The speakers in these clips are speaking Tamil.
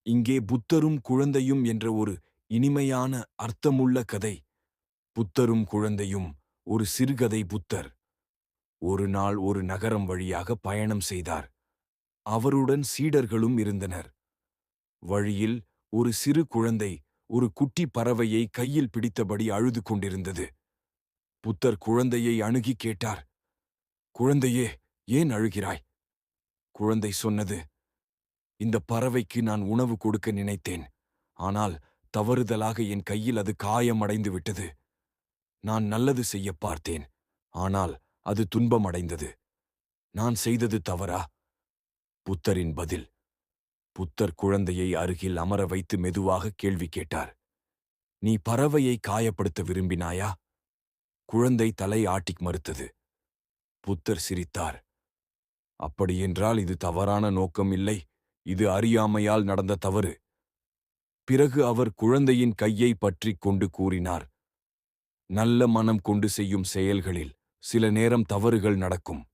இங்கே புத்தரும் குழந்தையும் என்ற ஒரு இனிமையான அர்த்தமுள்ள கதை. புத்தரும் குழந்தையும். ஒரு சிறுகதை. புத்தர் ஒரு நாள் ஒரு நகரம் வழியாக பயணம் செய்தார். அவருடன் சீடர்களும் இருந்தனர். வழியில் ஒரு சிறு குழந்தை ஒரு குட்டி பறவையை கையில் பிடித்தபடி அழுது கொண்டிருந்தது. புத்தர் குழந்தையை அணுகி கேட்டார், "குழந்தையே, ஏன் அழுகிறாய்?" குழந்தை சொன்னது, "இந்த பறவைக்கு நான் உணவு கொடுக்க நினைத்தேன். ஆனால் தவறுதலாக என் கையில் அது காயமடைந்து விட்டது. நான் நல்லது செய்யப் பார்த்தேன். ஆனால் அது துன்பமடைந்தது. நான் செய்தது தவறா?" புத்தரின் பதில். புத்தர் குழந்தையை அருகில் அமர வைத்து மெதுவாக கேள்வி கேட்டார். "நீ பறவையை காயப்படுத்த விரும்பினாயா?" குழந்தை தலை ஆட்டி மறுத்தது. புத்தர் சிரித்தார். "அப்படியென்றால் இது தவறான நோக்கம் இல்லை. இது அறியாமையால் நடந்த தவறு." பிறகு அவர் குழந்தையின் கையை பற்றிக் கொண்டு கூறினார், "நல்ல மனம் கொண்டு செய்யும் செயல்களில் சில நேரம் தவறுகள் நடக்கும்.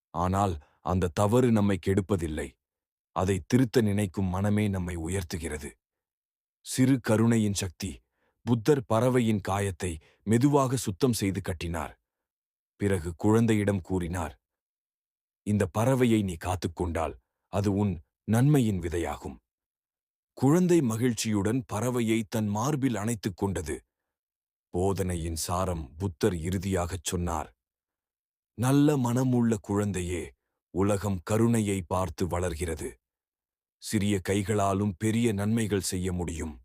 ஆனால் அந்த தவறு நம்மை கெடுப்பதில்லை. அதை திருத்த நினைக்கும் மனமே நம்மை உயர்த்துகிறது." சிறு கருணையின் சக்தி. புத்தர் பறவையின் காயத்தை மெதுவாக சுத்தம் செய்து கட்டினார். பிறகு குழந்தையிடம் கூறினார், "இந்த பறவையை நீ காத்துக்கொண்டால் அது உன் நன்மையின் விதையாகும்." குழந்தை மகிழ்ச்சியுடன் பறவையை தன் மார்பில் அணைத்துக் கொண்டது. போதனையின் சாரம். புத்தர் இறுதியாகச் சொன்னார், "நல்ல மனமுள்ள குழந்தையே, உலகம் கருணையை பார்த்து வளர்கிறது. சிறிய கைகளாலும் பெரிய நன்மைகள் செய்ய முடியும்."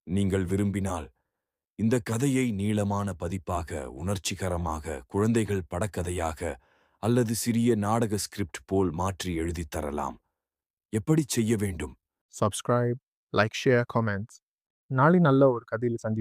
நீங்கள் விரும்பினால் இந்த கதையை நீளமான பதிப்பாக, உணர்ச்சிகரமாக, குழந்தைகள் படக்கதையாக அல்லது சிறிய நாடக ஸ்கிரிப்ட் போல் மாற்றி எழுதித் தரலாம். எப்படிச் செய்ய வேண்டும்? Subscribe, like, share, comments. நாளை நல்ல ஒரு கதையில் சந்திப்போம்.